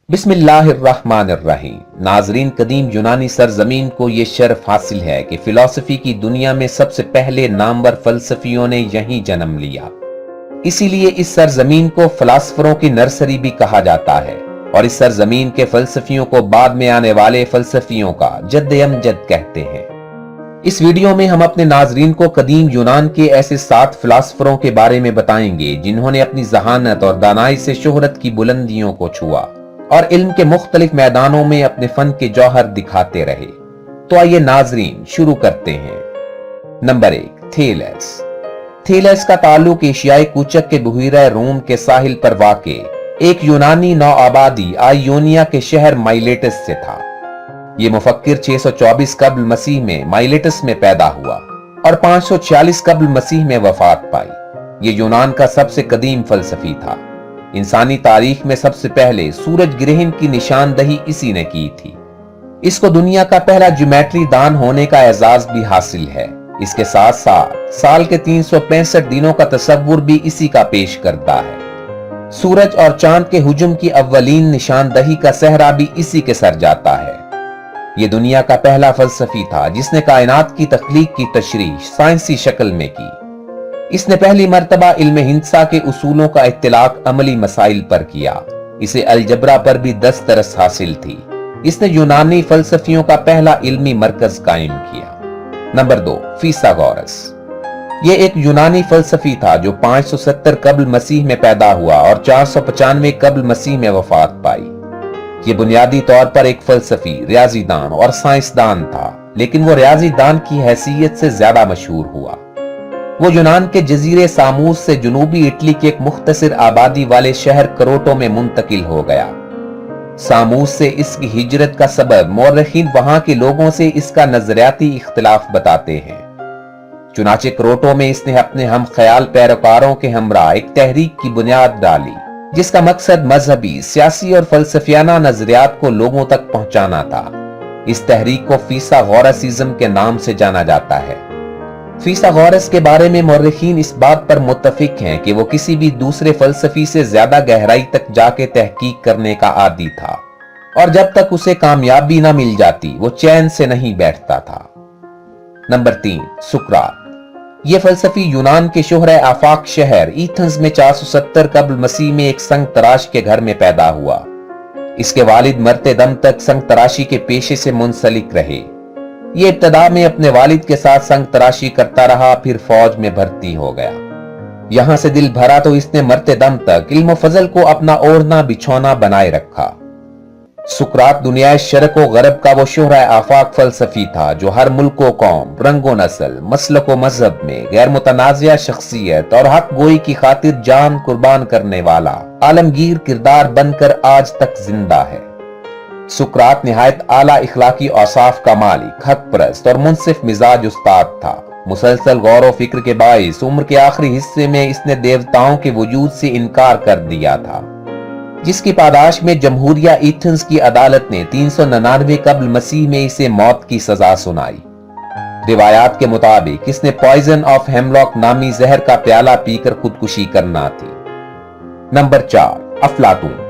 बिस्मिल्लाहिर्रहमानिर्रहीम। नाजरीन, कदीम यूनानी सरजमीन को ये शर्फ हासिल है कि फिलॉसफी की दुनिया में सबसे पहले नामवर फलसफियों ने यहीं जन्म लिया। इसीलिए इस सरजमीन को फलासफरों की नर्सरी भी कहा जाता है और इस सरजमीन के फलसफियों को बाद में आने वाले फलसफियों का जद्द-ए-अमजद कहते हैं। इस वीडियो में हम अपने नाजरीन को कदीम यूनान के ऐसे 7 फिलॉसफरों के बारे में बताएंगे जिन्होंने अपनी जहानत और दानाई से शोहरत की बुलंदियों को छुआ और इल्म के मुख्तलिफ मैदानों में अपने फन के जौहर दिखाते रहे। तो आइए नाजरीन शुरू करते हैं। Number 1, Thales. थेलस का ताल्लुक एशियाई कूचक के बुहीरा रोम के साहिल पर वाक़े एक यूनानी नौ आबादी आयोनिया के शहर माइलेटस से था। ये मुफक्किर 624 कब्ल मसीह में माइलेटस में पैदा हुआ और 546 कब्ल मसीह में वफात पाई। ये यूनान का सबसे कदीम फलसफी था। इंसानी तारीख में सबसे पहले सूरज ग्रहण की निशानदही इसी ने की थी। इसको दुनिया का पहला ज्योमेट्री दान होने का एजाज भी हासिल है। इसके साथ साथ साल के 365 दिनों का तसव्वुर भी इसी का पेश करता है। सूरज और चांद के हुजुम की अव्वलीन निशानदही का सहरा भी इसी के सर जाता है। ये दुनिया का पहला फलसफी था जिसने कायनात की तख्लीक की तशरीह साइंसी शक्ल में की। इसने पहली मर्तबा इल्म हिंसा के उसूलों का इत्तलाक अमली मसाइल पर किया। इसे अलजबरा पर भी दस्तरस हासिल थी। इसने यूनानी फलसफियों का पहला इल्मी मरकज कायम किया। नंबर 2, फीसागोरस। ये एक यूनानी फलसफी था जो 570 कब्ल मसीह में पैदा हुआ और 495 कब्ल मसीह में वफात पाई। ये बुनियादी तौर पर एक फलसफी, रियाजीदान और साइंसदान था, लेकिन वो रियाजीदान की हैसियत से ज्यादा मशहूर हुआ। वो यूनान के जजीरे सामूस से जनूबी इटली के एक मुख्तसर आबादी वाले शहर करोटो में मुंतकिल हो गया। सामूस से इसकी हिजरत का सबब मौरखीन वहां के लोगों से इसका नजरियाती इख्तिलाफ बताते हैं। चुनाचे करोटो में इसने अपने हम ख्याल पैरोकारों के हमरा एक तहरीक की बुनियाद डाली जिसका मकसद मजहबी, सियासी और फलसफियाना नजरियात को लोगों तक पहुंचाना था। इस तहरीक को फीसागोरसिज्म के नाम से जाना जाता है। फीसागोरस के बारे में मौरखीन इस बात पर मुत्तफिक हैं कि वो किसी भी दूसरे फलसफी से ज्यादा गहराई तक जाके तहकीक करने का आदी था और जब तक उसे कामयाबी न मिल जाती वो चैन से नहीं बैठता था। नंबर 3, सुकरात। ये फलसफी यूनान के शोहरे आफाक शहर एथेंस में 470 कब्ल मसीह में एक संग तराश के घर में पैदा हुआ। इसके वालिद मरते दम तक संग तराशी के पेशे से मुंसलिक रहे। ये इब्तदा में अपने वालिद के साथ संग तराशी करता रहा, फिर फौज में भर्ती हो गया। यहां से दिल भरा तो इसने मरते दम तक इल्म फजल को अपना ओढ़ना बिछौना बनाए रखा। सुकरात दुनिया शर्क व गरब का वो शोहरा आफाक फलसफी था जो हर मुल्क व कौम, रंग व नस्ल, मसलक व मजहब में गैर मुतनाज़िया शख्सियत और हक गोई की खातिर जान कुर्बान करने वाला आलमगीर किरदार बनकर आज तक जिंदा है। सुकरात निहायत आला इखलाकी औसाफ का मालिक, हक परस्त और मुनसिफ मिजाज उस्ताद था। मुसलसल गौर व फिक्र के बाइस उम्र के आखिरी हिस्से में इसने देवताओं के वजूद से इनकार कर दिया था, जिसकी पादाश में जमहूरिया एथेंस की अदालत ने 399 कब्ल मसीह में इसे मौत की सजा सुनाई। रिवायात के मुताबिक इसने पॉइजन ऑफ हेमलॉक नामी जहर का प्याला पीकर खुदकुशी करना थी। नंबर 4, अफलातून।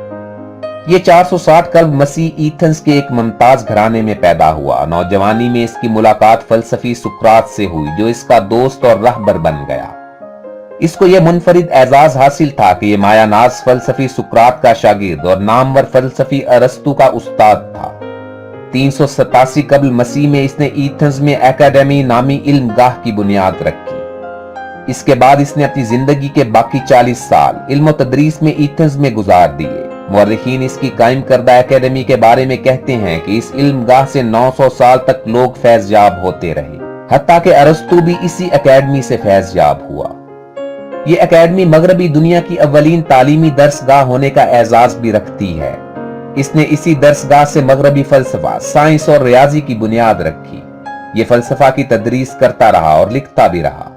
ये 460 कब्ल मसीह एथेंस के एक मुमताज घराने में पैदा हुआ। नौजवानी में इसकी मुलाकात फलसफी सुकरात से हुई जो इसका दोस्त और रहबर बन गया। इसको यह मुनफरिद एजाज हासिल था कि यह मायानाज फलसफी सुकरात का शागिर्द और नामवर फलसफी अरस्तु का उस्ताद था। 387 कब्ल मसीह में इसने एथेंस में एकेडमी नामी इल्म गाह की बुनियाद रखी। इसके बाद इसने अपनी जिंदगी के बाकी 40 साल इल्म तदरीस में एथेंस में गुजार दिए। मौरखीन इसकी कायम करदा एकेडमी के बारे में कहते हैं कि इस इल्म गाह से 900 साल तक लोग फैज़याब होते रहे, हत्ता कि अरस्तु भी इसी एकेडमी से फैज़याब हुआ। ये एकेडमी मगरबी दुनिया की अव्वलीन तालीमी दर्सगाह होने का एजाज भी रखती है। इसने इसी दर्सगाह से मगरबी फलसफा, साइंस और रियाजी की बुनियाद रखी। ये फलसफा की तदरीस करता रहा और लिखता भी रहा।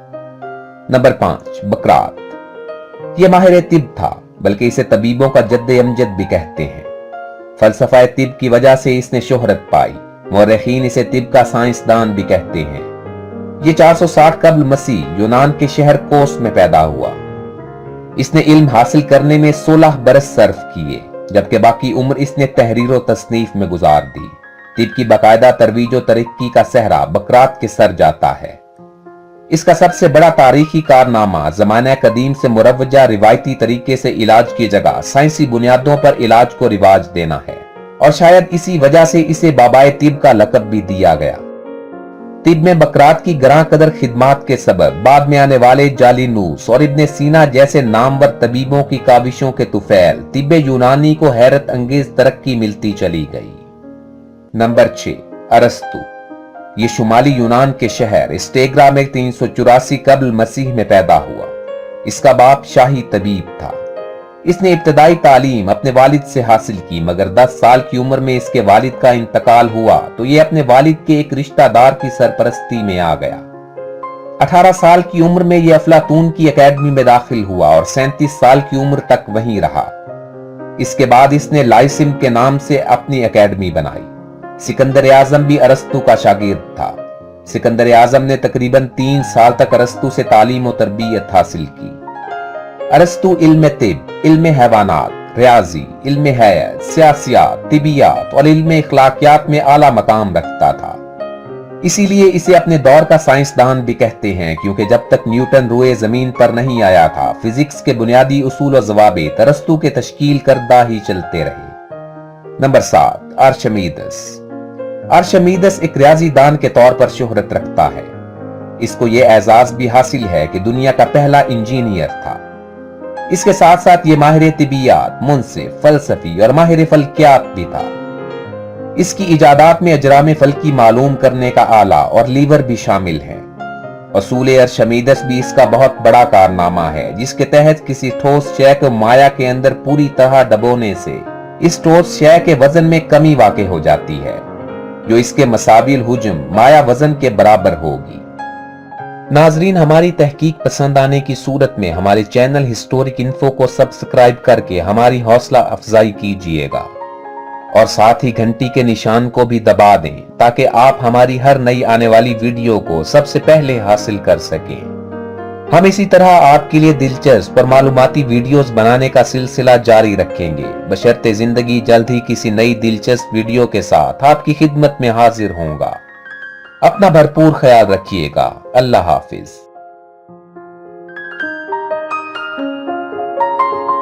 नंबर 5, बकरात। ये माहिर तिब था, बल्कि इसे तबीबों का जद्द-ए-अमजद भी कहते हैं। फलसफा तिब की वजह से इसने शोहरत पाई। मौरखीन इसे तिब का साइंसदान भी कहते हैं। ये 460 कब्ल मसीह यूनान के शहर कोस में पैदा हुआ। इसने इल्म हासिल करने में 16 बरस सर्फ किए। जबकि बाकी उम्र इसने तहरीर व तसनीफ में गुजार दी। तिब की बाकायदा तरवीज व तरक्की का सहरा बकरात के सर जाता है। इसका सबसे बड़ा तारीखी कारनामा ज़माना कदीम से मुरव्वजा रिवायती तरीके से इलाज की जगह साइंसी बुनियादों पर इलाज को रिवाज देना है, और शायद इसी वजह से इसे बाबाए तिब का लक़ब भी दिया गया। तिब में बकरात की गरां कदर खिदमात के सबब बाद में आने वाले जालिनूस और इब्ने सीना जैसे नामवर तबीबों की काविशों के तुफैल तिब्बे यूनानी को हैरत अंगेज तरक्की मिलती चली गई। नंबर 6, अरस्तु। ये शुमाली यूनान के शहर स्टेग्रा में 384 कब्ल मसीह में पैदा हुआ। इसका बाप शाही तबीब था। इसने इब्तदाई तालीम अपने वालिद से हासिल की, मगर 10 साल की उम्र में इसके वालिद का इंतकाल हुआ तो ये अपने वालिद के एक रिश्तेदार की सरपरस्ती में आ गया। 18 साल की उम्र में ये अफलातून की एकेडमी में दाखिल हुआ और 37 साल की उम्र तक वहीं रहा। इसके बाद इसने लाइसिम के नाम से अपनी एकेडमी बनाई। सिकंदर आजम भी अरस्तु का शागिर्द था। सिकंदर आजम ने तकरीबन 3 साल तक अरस्तु से तालीम और तरबियत हासिल की। अरस्तु इल्म तिब, इल्म हैवानात, रियाजी, इल्म हयात, सियासियात, तिबियात और इल्म इखलाकियात में आला मकाम रखता था। इसीलिए इसे अपने दौर का साइंसदान भी कहते हैं, क्योंकि जब तक न्यूटन रुए जमीन पर नहीं आया था फिजिक्स के बुनियादी उसूल और ज़वाबित अरस्तु के तश्कील करदा ही चलते रहे। नंबर 7, आर्शमीदस। आर्शमीदस एक रियाजी दान के तौर पर शोहरत रखता है। इसको यह एजाज भी हासिल है कि दुनिया का पहला इंजीनियर था। इसके साथ साथ ये माहिर तिबियात, मुनसिफ, फलसफी और माहिर फल्कियात भी था। इसकी इजादात में अजराम फल्की मालूम करने का आला और लीवर भी शामिल है। असूल आर्शमीदस भी इसका बहुत बड़ा कारनामा है, जिसके तहत किसी ठोस शय को माया के अंदर पूरी तरह दबोने से इस ठोस शय के वजन में कमी वाक़ई हो जाती है, जो इसके मसाबिल हुज्म माया वजन के बराबर होगी। नाजरीन, हमारी तहकीक पसंद आने की सूरत में हमारे चैनल हिस्टोरिक इन्फो को सब्सक्राइब करके हमारी हौसला अफजाई कीजिएगा और साथ ही घंटी के निशान को भी दबा दें, ताकि आप हमारी हर नई आने वाली वीडियो को सबसे पहले हासिल कर सकें। हम इसी तरह आपके लिए दिलचस्प और मालूमाती वीडियोस बनाने का सिलसिला जारी रखेंगे, बशर्ते जिंदगी जल्द ही किसी नई दिलचस्प वीडियो के साथ आपकी खिदमत में हाजिर होगा। अपना भरपूर ख्याल रखिएगा। अल्लाह हाफिज।